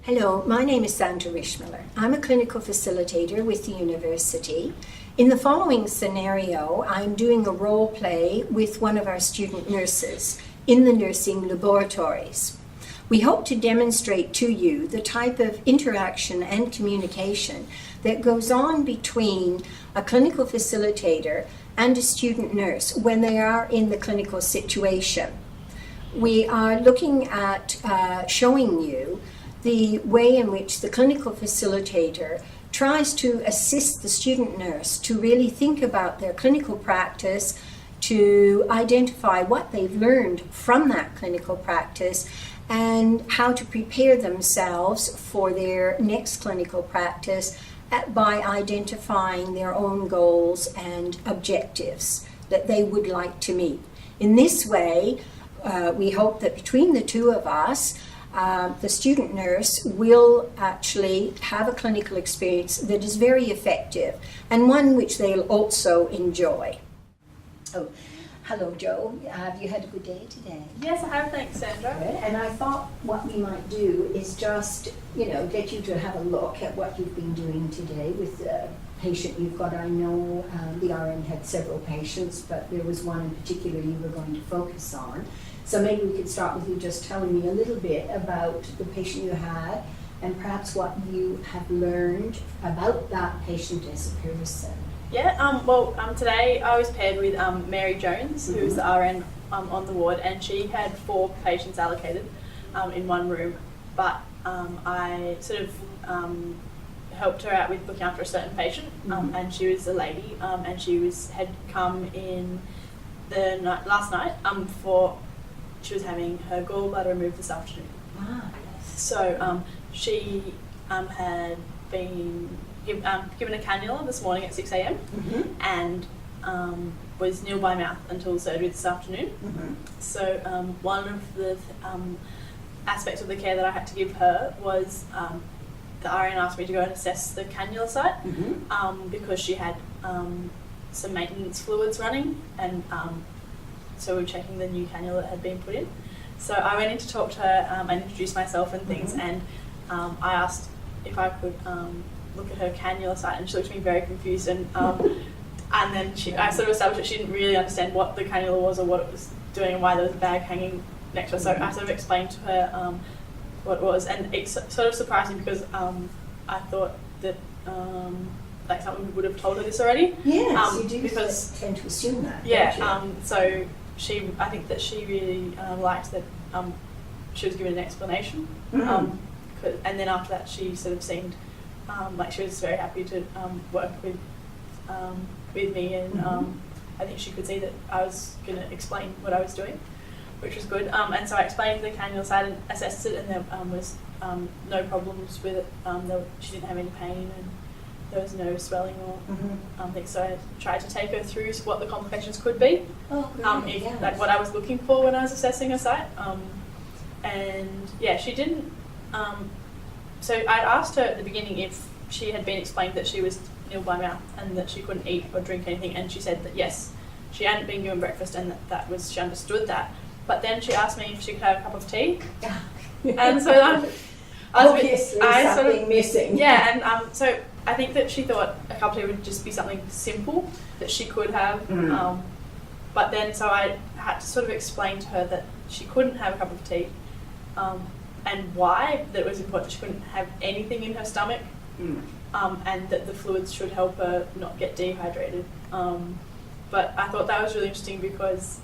Hello, my name is Sandra Rishmiller. I'm a clinical facilitator with the university. In the following scenario, I'm doing a role play with one of our student nurses in the nursing laboratories. We hope to demonstrate to you the type of interaction and communication that goes on between a clinical facilitator and a student nurse when they are in the clinical situation. We are looking at showing you the way in which the clinical facilitator tries to assist the student nurse to really think about their clinical practice, to identify what they've learned from that clinical practice, and how to prepare themselves for their next clinical practice by identifying their own goals and objectives that they would like to meet. In this way, we hope that between the two of us, the student nurse will actually have a clinical experience that is very effective and one which they'll also enjoy. Oh, hello Joe, have you had a good day today? Yes, I have, thanks Sandra. Good. And I thought what we might do is just, get you to have a look at what you've been doing today with the patient you've got. I know the RN had several patients, but there was one in particular you were going to focus on. So maybe we could start with you just telling me a little bit about the patient you had and perhaps what you have learned about that patient as a person. Yeah, today I was paired with Mary Jones, who is the RN on the ward, and she had 4 patients allocated in one room, but I sort of helped her out with looking after a certain patient, and she was a lady, and she had come in last night for she was having her gallbladder removed this afternoon. Yes. So she had been given a cannula this morning at 6 a.m. And was nil by mouth until surgery this afternoon. So one of the aspects of the care that I had to give her was the RN asked me to go and assess the cannula site because she had some maintenance fluids running, and so we were checking the new cannula that had been put in. So I went in to talk to her and introduce myself and things, and I asked if I could look at her cannula site, and she looked at me very confused, and then I sort of established that she didn't really understand what the cannula was or what it was doing and why there was a bag hanging next to her. So I sort of explained to her what it was, and it sort of surprised me because I thought that like someone would have told her this already. Yes, you do because tend to assume that. Yeah, so I think that she really liked that she was given an explanation, and then after that she sort of seemed like she was very happy to work with me, and I think she could see that I was going to explain what I was doing, which was good. And so I explained the cannula side and assessed it, and there was no problems with it. She didn't have any pain, and there was no swelling or things. So I tried to take her through what the complications could be, like what I was looking for when I was assessing her site. And yeah, she didn't. So I asked her at the beginning if she had been explained that she was nil by mouth and that she couldn't eat or drink anything, and she said that yes, she hadn't been given breakfast and she understood that. But then she asked me if she could have a cup of tea, and so obviously something missing. Yeah, and so I think that she thought a cup of tea would just be something simple that she could have. But then so I had to sort of explain to her that she couldn't have a cup of tea, and why that it was important she couldn't have anything in her stomach, and that the fluids should help her not get dehydrated. But I thought that was really interesting because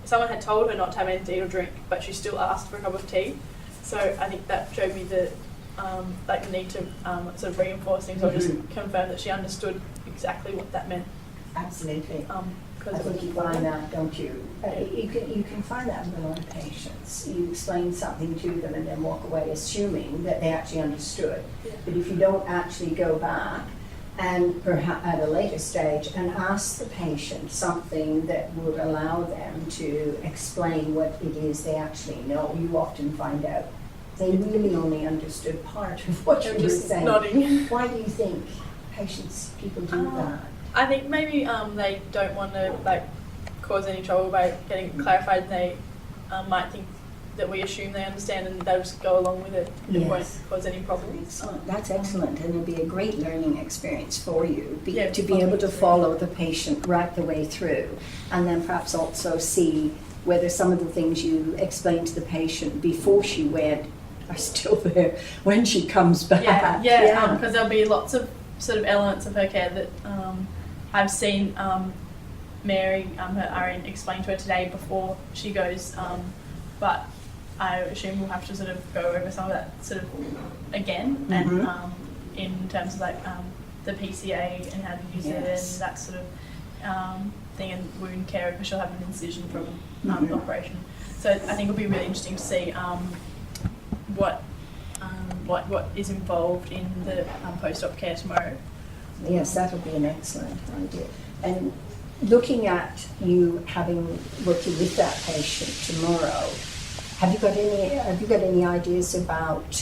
someone had told her not to have anything to eat or drink, but she still asked for a cup of tea. So I think that showed me the need to sort of reinforce things or just confirm that she understood exactly what that meant. Absolutely. I think you find that, don't you? You can find that with a lot of patients. You explain something to them and then walk away assuming that they actually understood. Yeah. But if you don't actually go back and perhaps at a later stage and ask the patient something that would allow them to explain what it is they actually know, you often find out they really only understood part of what you were saying. Nodding. Why do you think people do that? I think maybe they don't want to cause any trouble by getting clarified. They might think that we assume they understand, and they'll just go along with it and it won't Yes. cause any problems. Excellent. That's excellent, and it'll be a great learning experience for you Yeah, to be able to follow the patient right the way through, and then perhaps also see whether some of the things you explained to the patient before she went are still there when she comes back. Yeah, because there'll be lots of sort of elements of her care that I've seen Mary, her RN, explain to her today before she goes, but I assume we'll have to sort of go over some of that sort of again, and in terms of like the PCA and how to use it and that sort of thing, and wound care, because she'll have an incision from the operation. So I think it'll be really interesting to see what is involved in the post-op care tomorrow. Yes, that'll be an excellent idea. And looking at you having working with that patient tomorrow, have you got any ideas about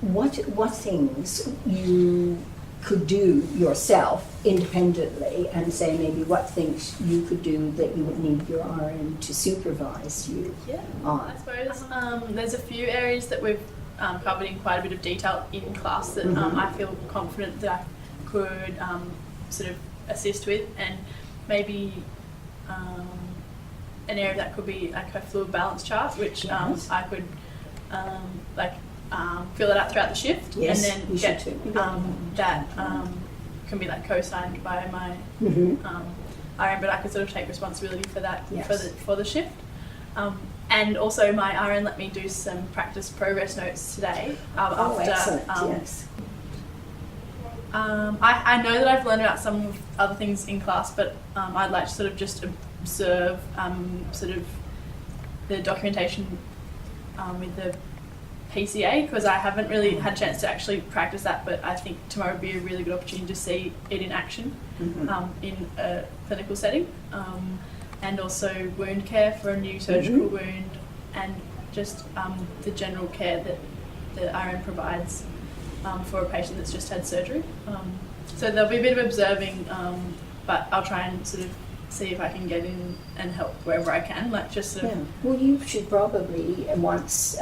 what things you could do yourself independently, and say maybe what things you could do that you would need your RN to supervise you on? I suppose there's a few areas that we've covered in quite a bit of detail in class that I feel confident that I could sort of assist with, and maybe an area that could be like a fluid balance chart, which I could fill it out throughout the shift, and then get that can be like co-signed by my RN, but I could sort of take responsibility for that for the shift. And also my RN let me do some practice progress notes today after. I know that I've learned about some of other things in class, but I'd like to sort of just observe sort of the documentation with the PCA, because I haven't really had a chance to actually practice that, but I think tomorrow would be a really good opportunity to see it in action in a clinical setting, and also wound care for a new surgical wound, and just the general care that the RN provides for a patient that's just had surgery. So there'll be a bit of observing, but I'll try and sort of see if I can get in and help wherever I can, like just sort of. Well, you should probably once,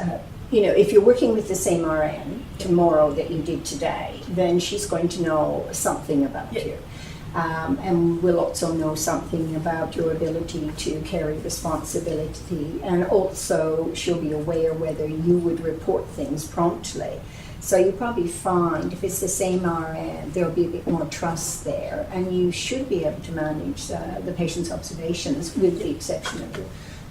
if you're working with the same RN tomorrow that you did today, then she's going to know something about you. And we'll also know something about your ability to carry responsibility, and also she'll be aware whether you would report things promptly. So you'll probably find if it's the same RN, there'll be a bit more trust there, and you should be able to manage the patient's observations, with the exception of the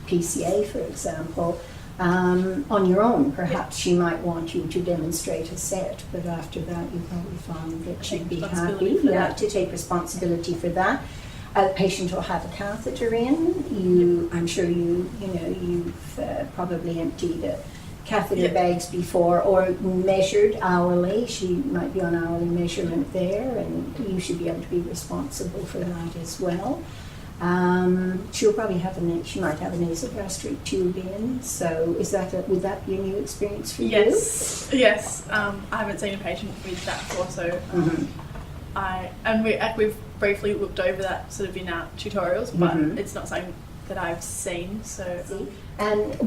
PCA, for example, on your own. Perhaps she might want you to demonstrate a set, but after that you probably find that she'd be happy to take responsibility for that. The patient will have a catheter in. I'm sure you've probably emptied catheter bags before, or measured hourly. She might be on hourly measurement there, and you should be able to be responsible for that as well. She'll probably she might have a nasogastric tube in. So would that be a new experience for you? Yes. I haven't seen a patient with that before, so we've briefly looked over that sort of in our tutorials, but it's not something that I've seen. So. And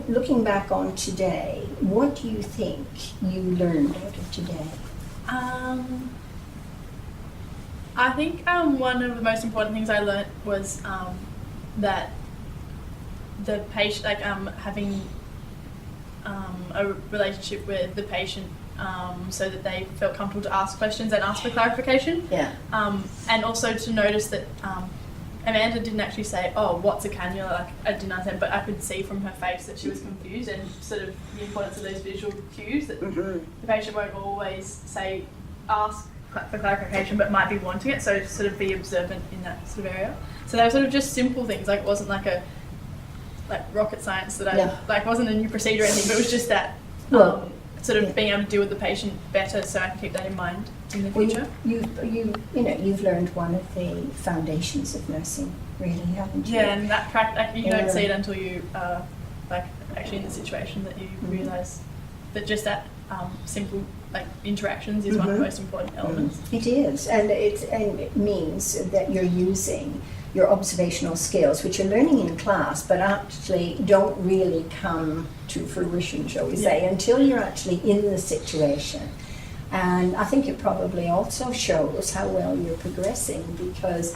looking back on today, what do you think you learned out of today? I think one of the most important things I learnt was that the patient, having a relationship with the patient, so that they felt comfortable to ask questions and ask for clarification. And also to notice that Amanda didn't actually say, "Oh, what's a cannula?" Like, I didn't understand, but I could see from her face that she was confused, and sort of the importance of those visual cues that the patient won't always ask for clarification, but might be wanting it. So sort of be observant in that sort of area. So they were sort of just simple things. Like, it wasn't like rocket science that wasn't a new procedure or anything, but it was just that sort of being able to deal with the patient better, so I can keep that in mind in the future. You've learned one of the foundations of nursing, really, haven't you? Yeah, and that you don't see it until you actually in the situation that you realise that just that simple interactions is one of the most important elements. It is, and it means that you're using your observational skills, which you're learning in class, but actually don't really come to fruition, shall we say, until you're actually in the situation. And I think it probably also shows how well you're progressing, because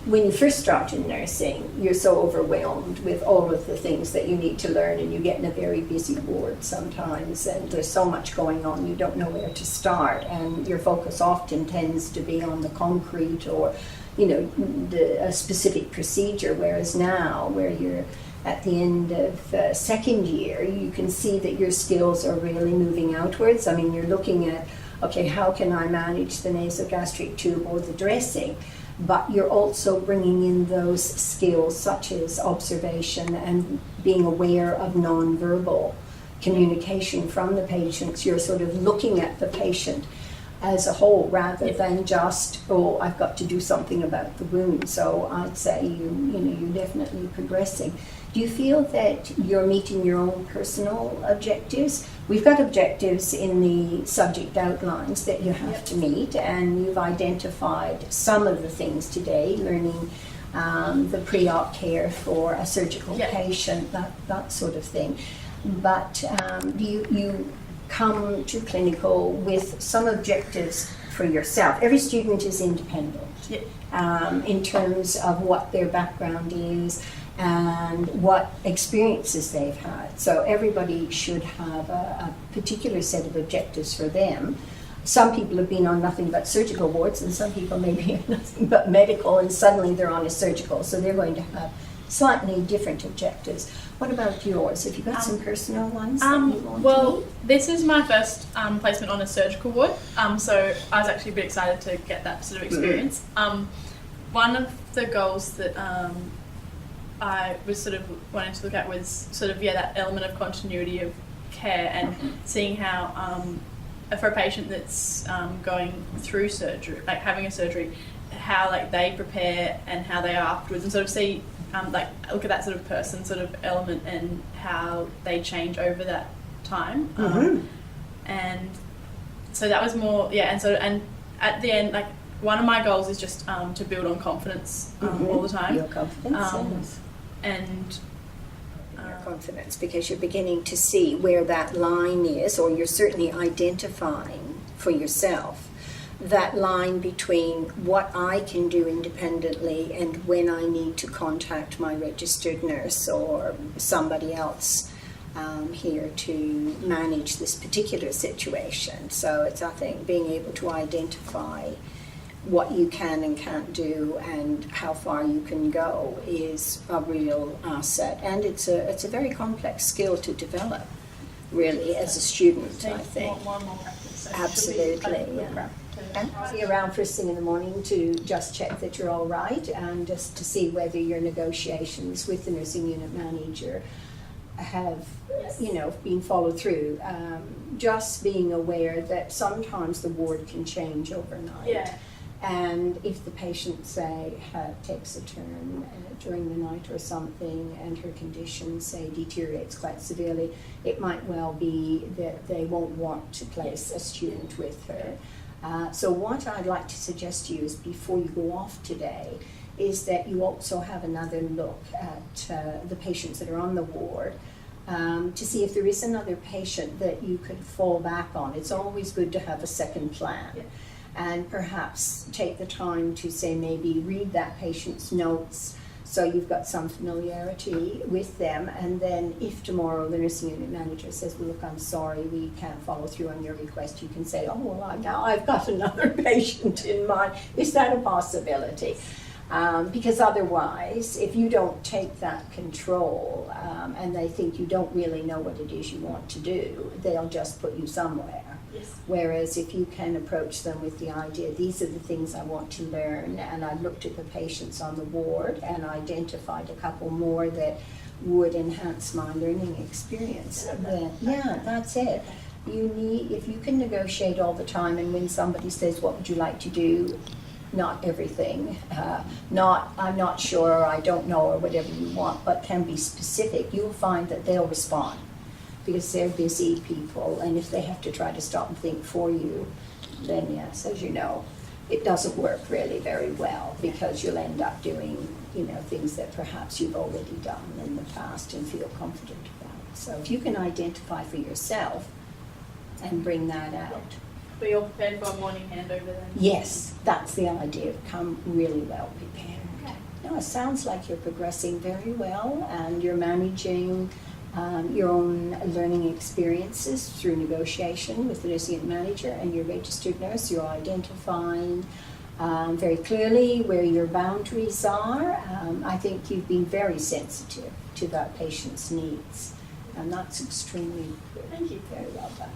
when you first start in nursing, you're so overwhelmed with all of the things that you need to learn, and you get in a very busy ward sometimes, and there's so much going on, you don't know where to start, and your focus often tends to be on the concrete or, you know, a specific procedure, whereas now, where you're at the end of second year, you can see that your skills are really moving outwards. I mean, you're looking at, okay, how can I manage the nasogastric tube or the dressing? But you're also bringing in those skills such as observation and being aware of nonverbal communication from the patients. You're sort of looking at the patient as a whole rather than just, oh, I've got to do something about the wound. So I'd say you're definitely progressing. Do you feel that you're meeting your own personal objectives? We've got objectives in the subject outlines that you have to meet, and you've identified some of the things today, learning the pre-op care for a surgical patient, that sort of thing. But do you come to clinical with some objectives for yourself? Every student is independent in terms of what their background is and what experiences they've had. So everybody should have a particular set of objectives for them. Some people have been on nothing but surgical wards, and some people may be on nothing but medical, and suddenly they're on a surgical, so they're going to have slightly different objectives. What about yours? Have you got some personal ones that you want to meet? This is my first placement on a surgical ward, so I was actually a bit excited to get that sort of experience. One of the goals that I was sort of wanting to look at was sort of, that element of continuity of care, and seeing how for a patient that's going through surgery, like having a surgery, how like they prepare and how they are afterwards, and sort of see like look at that sort of person sort of element and how they change over that time. And so that was more, and at the end, like one of my goals is just to build on confidence all the time. Your confidence, and your confidence, because you're beginning to see where that line is, or you're certainly identifying for yourself that line between what I can do independently and when I need to contact my registered nurse or somebody else here to manage this particular situation. So it's, I think, being able to identify what you can and can't do and how far you can go is a real asset, and it's a very complex skill to develop, really, as a student, I think. More practice. So absolutely, and be around first thing in the morning to just check that you're all right, and just to see whether your negotiations with the nursing unit manager have been followed through. Just being aware that sometimes the ward can change overnight. And if the patient, say, takes a turn during the night or something, and her condition, say, deteriorates quite severely, it might well be that they won't want to place a student with her. So what I'd like to suggest to you is, before you go off today, is that you also have another look at the patients that are on the ward, to see if there is another patient that you could fall back on. It's always good to have a second plan. And perhaps take the time to, say, maybe read that patient's notes so you've got some familiarity with them. And then if tomorrow the nursing unit manager says, well, look, I'm sorry, we can't follow through on your request, you can say, oh, well, now I've got another patient in mind. Is that a possibility? Because otherwise, if you don't take that control and they think you don't really know what it is you want to do, they'll just put you somewhere. Whereas if you can approach them with the idea, these are the things I want to learn, and I looked at the patients on the ward and identified a couple more that would enhance my learning experience, then that's it. If you can negotiate all the time, and when somebody says, what would you like to do? Not everything, I'm not sure, or I don't know, or whatever you want, but can be specific, you'll find that they'll respond, because they're busy people, and if they have to try to stop and think for you, then yes, as you know, it doesn't work really very well, because you'll end up doing, you know, things that perhaps you've already done in the past and feel confident about. So if you can identify for yourself and bring that out. But you're prepared for a morning handover then? Yes, that's the idea. Come really well prepared. Okay. No, it sounds like you're progressing very well, and you're managing your own learning experiences through negotiation with the resident manager and your registered nurse. You're identifying very clearly where your boundaries are. I think you've been very sensitive to that patient's needs, and that's extremely good. Thank you. Very well done.